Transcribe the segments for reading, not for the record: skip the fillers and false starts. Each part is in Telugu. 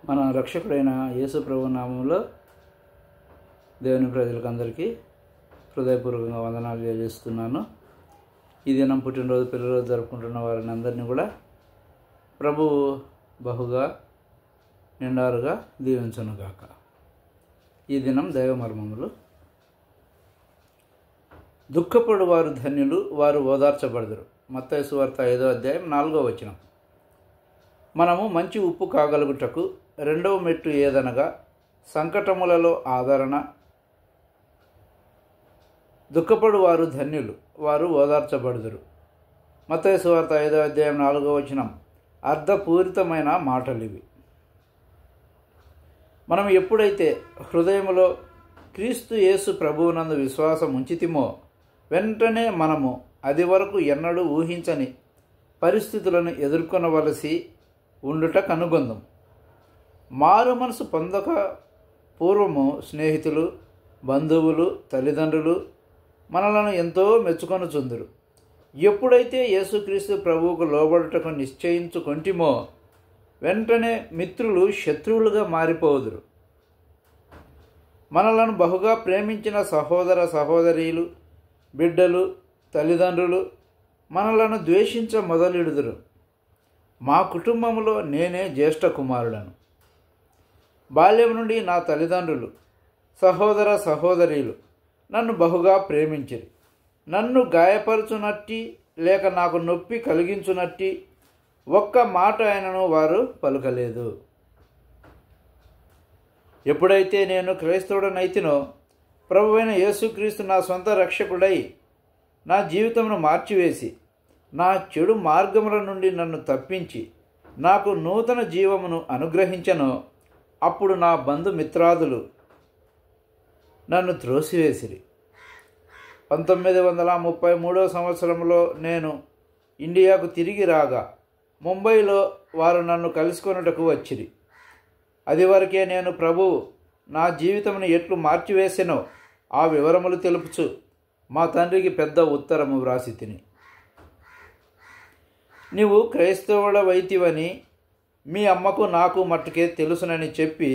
మన రక్షకుడైన యేసు ప్రభు నామంలో దేవుని ప్రజలకు అందరికీ హృదయపూర్వకంగా వందనాలు తెలియజేస్తున్నాను. ఈ దినం పుట్టినరోజు పిల్లరోజు జరుపుకుంటున్న వారిని అందరినీ కూడా ప్రభువు బహుగా నిండారుగా దీవించునుగాక. ఈ దినం దైవ మర్మములు. దుఃఖపడు వారు ధన్యులు, వారు ఓదార్చబడదురు. మత్తయి సువార్త 5వ అధ్యాయం 4వ వచనం. మనము మంచి ఉప్పు కాగలుగుటకు రెండవ మెట్టు ఏదనగా సంకటములలో ఆదరణ. దుఃఖపడు వారు ధన్యులు, వారు ఓదార్చబడుదురు. మత్తయి సువార్త 5వ అధ్యాయం 4వ వచనం అర్థపూరితమైన మాటలివి. మనం ఎప్పుడైతే హృదయములో క్రీస్తు యేసు ప్రభువునందు విశ్వాసం ఉంచితిమో వెంటనే మనము అది వరకు ఎన్నడూ ఊహించని పరిస్థితులను ఎదుర్కొనవలసి ఉండుట కనుగొందం. మారు మనసు పొందక పూర్వము స్నేహితులు, బంధువులు, తల్లిదండ్రులు మనలను ఎంతో మెచ్చుకొనుచుందురు. ఎప్పుడైతే యేసుక్రీస్తు ప్రభువుకు లోబడుటకు నిశ్చయించుకొంటిమో వెంటనే మిత్రులు శత్రువులుగా మారిపోదురు. మనలను బహుగా ప్రేమించిన సహోదర సహోదరీలు, బిడ్డలు, తల్లిదండ్రులు మనలను ద్వేషించ మొదలెడుదురు. మా కుటుంబంలో నేనే జ్యేష్ఠ కుమారుడను. బాల్యం నుండి నా తల్లిదండ్రులు, సహోదర సహోదరీలు నన్ను బహుగా ప్రేమించిరి. నన్ను గాయపరచునట్టి లేక నాకు నొప్పి కలిగించునట్టి ఒక్క మాట ఆయనను వారు పలుకలేదు. ఎప్పుడైతే నేను క్రైస్తవుడనైతినో ప్రభువైన యేసుక్రీస్తు నా సొంత రక్షకుడై నా జీవితమును మార్చివేసి నా చెడు మార్గముల నుండి నన్ను తప్పించి నాకు నూతన జీవమును అనుగ్రహించెనో అప్పుడు నా బంధుమిత్రాదులు నన్ను త్రోసివేసిరి. 1933వ సంవత్సరంలో నేను ఇండియాకు తిరిగి రాగా ముంబైలో వారు నన్ను కలుసుకొనుటకు వచ్చిరి. అది వరకే నేను ప్రభువు నా జీవితమును ఎట్లు మార్చివేసెనో ఆ వివరములు తెలుపుచు మా తండ్రికి పెద్ద ఉత్తరము వ్రాసి తిని. నీవు క్రైస్తవుడవైతివని మీ అమ్మకు నాకు మట్టుకే తెలుసునని చెప్పి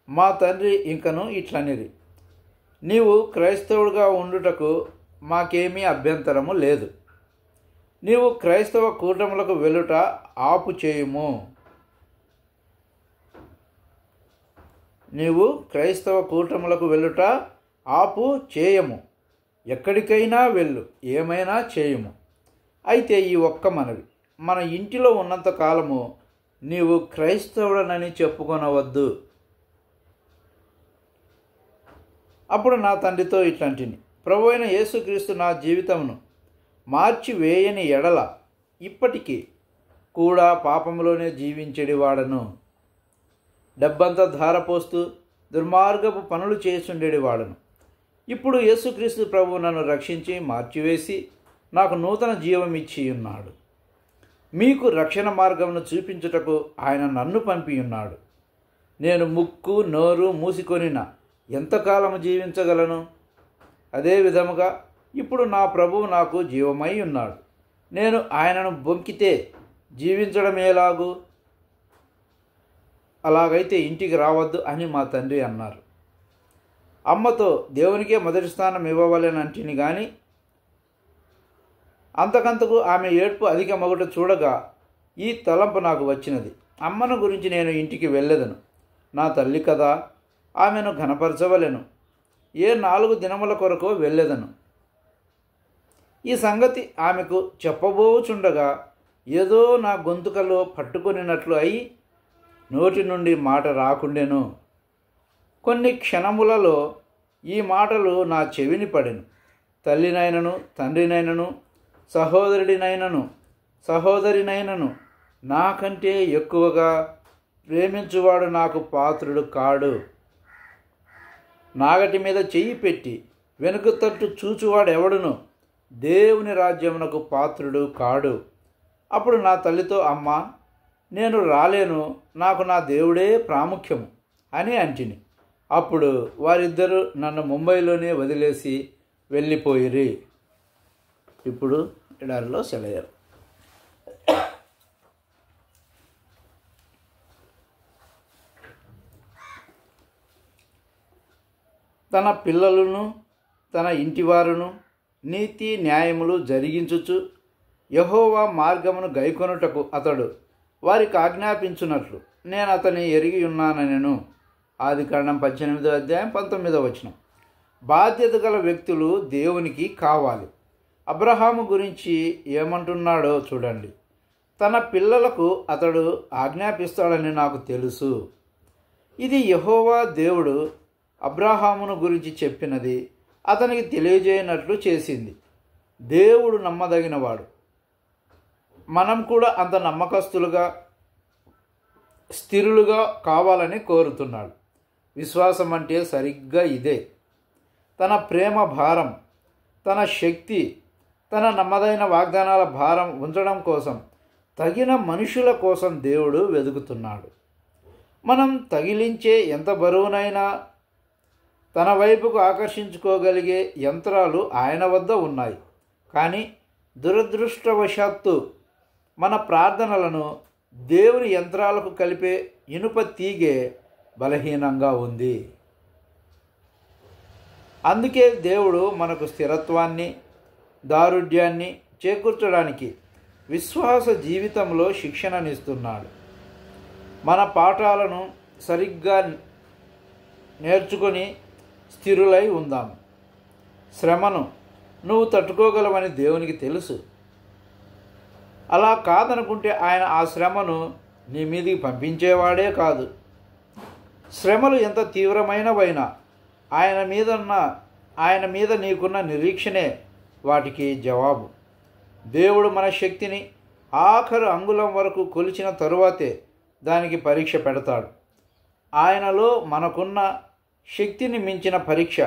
మా తండ్రి ఇంకను ఇట్లనిరి. నీవు క్రైస్తవుడిగా ఉండుటకు మాకేమీ అభ్యంతరము లేదు. నీవు క్రైస్తవ కూటములకు వెళ్ళుట ఆపు చేయుము. నీవు క్రైస్తవ కూటములకు వెళ్ళుట ఆపు చేయము. ఎక్కడికైనా వెళ్ళు, ఏమైనా చేయుము. అయితే ఈ ఒక్క మనవి, మన ఇంటిలో ఉన్నంత కాలము నీవు క్రైస్తవుడనని చెప్పుకొనవద్దు. అప్పుడు నా తండ్రితో ఇట్లాంటిని, ప్రభు అయిన యేసుక్రీస్తు నా జీవితమును మార్చివేయని ఎడల ఇప్పటికీ కూడా పాపంలోనే జీవించేడివాడను. డబ్బంతా ధారపోస్తూ దుర్మార్గపు పనులు చేసుండేవాడను. ఇప్పుడు యేసుక్రీస్తు ప్రభువు నన్ను రక్షించి మార్చివేసి నాకు నూతన జీవం ఇచ్చి ఉన్నాడు. మీకు రక్షణ మార్గమును చూపించుటకు ఆయన నన్ను పంపియున్నాడు. నేను ముక్కు నోరు మూసికొనిన ఎంతకాలము జీవించగలను? అదే విధముగా ఇప్పుడు నా ప్రభువు నాకు జీవమై ఉన్నాడు. నేను ఆయనను బొంకితే జీవించడమేలాగు? అలాగైతే ఇంటికి రావద్దు అని మా తండ్రి అన్నారు. అమ్మతో దేవునికే మొదటి స్థానం ఇవ్వవలెనంటిని కానీ అంతకంతకు ఆమె ఏడ్పు అధికమగుట చూడగా ఈ తలంపు నాకు వచ్చినది. అమ్మను గురించి నేను ఇంటికి వెళ్ళెదను. నా తల్లి కదా, ఆమెను ఘనపరచవలెను. ఏ 4 దినముల కొరకు వెళ్ళెదను. ఈ సంగతి ఆమెకు చెప్పబోచుండగా ఏదో నా గొంతుకలో పట్టుకొనినట్లు అయి నోటి నుండి మాట రాకుండెను. కొన్ని క్షణములలో ఈ మాటలు నా చెవిని పడెను. తల్లినైనను, తండ్రినైనను, సహోదరుడినైనను, సహోదరినైనను నాకంటే ఎక్కువగా ప్రేమించువాడు నాకు పాత్రుడు కాడు. నాగటి మీద చెయ్యి పెట్టి వెనుక తట్టు చూచువాడు ఎవడును దేవుని రాజ్యమునకు పాత్రుడు కాడు. అప్పుడు నా తల్లితో, అమ్మా, నేను రాలేను, నాకు నా దేవుడే ప్రాముఖ్యము అని అంటిని. అప్పుడు వారిద్దరూ నన్ను ముంబైలోనే వదిలేసి వెళ్ళిపోయిరి. ఇప్పుడు ఎడారిలో సెలయేరు. తన పిల్లలను తన ఇంటివారును నీతి న్యాయములు జరిగించుచు యెహోవా మార్గమును గైకొనుటకు అతడు వారికి ఆజ్ఞాపించున్నట్లు నేను అతని ఎరిగి ఉన్నానెను. ఆదికాండం 18వ అధ్యాయం 19వ వచనం. బాధ్యత గల వ్యక్తులు దేవునికి కావాలి. అబ్రహాము గురించి ఏమంటున్నాడో చూడండి. తన పిల్లలకు అతడు ఆజ్ఞాపిస్తాడని నాకు తెలుసు. ఇది యెహోవా దేవుడు అబ్రహామును గురించి చెప్పినది అతనికి తెలియజేయనట్లు చేసింది. దేవుడు నమ్మదగినవాడు. మనం కూడా అంత నమ్మకస్తులుగా స్థిరులుగా కావాలని కోరుతున్నాడు. విశ్వాసం అంటే సరిగ్గా ఇదే. తన ప్రేమ భారం, తన శక్తి, తన నమ్మదైన వాగ్దానాల భారం ఉంచడం కోసం తగిన మనుషుల కోసం దేవుడు వెతుకుతున్నాడు. మనం తగిలించే ఎంత బరువునైనా తన వైపుకు ఆకర్షించుకోగలిగే యంత్రాలు ఆయన వద్ద ఉన్నాయి. కానీ దురదృష్టవశాత్తు మన ప్రార్థనలను దేవుని యంత్రాలకు కలిపే ఇనుప తీగె బలహీనంగా ఉంది. అందుకే దేవుడు మనకు స్థిరత్వాన్ని, దారుఢ్యాన్ని చేకూర్చడానికి విశ్వాస జీవితంలో శిక్షణనిస్తున్నాడు. మన పాఠాలను సరిగ్గా నేర్చుకొని స్థిరులై ఉందాం. శ్రమను నువ్వు తట్టుకోగలవని దేవునికి తెలుసు. అలా కాదనుకుంటే ఆయన ఆ శ్రమను నీ మీదికి పంపించేవాడే కాదు. శ్రమలు ఎంత తీవ్రమైనవైనా ఆయన మీద నీకున్న నిరీక్షణే వాటికి జవాబు. దేవుడు మన శక్తిని ఆఖరు అంగుళం వరకు కొలిచిన తరువాతే దానికి పరీక్ష పెడతాడు. ఆయనలో మనకున్న శక్తిని మించిన పరీక్ష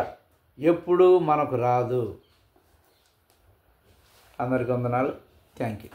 ఎప్పుడూ మనకు రాదు. అందరికీ వందనాలు. Thank you.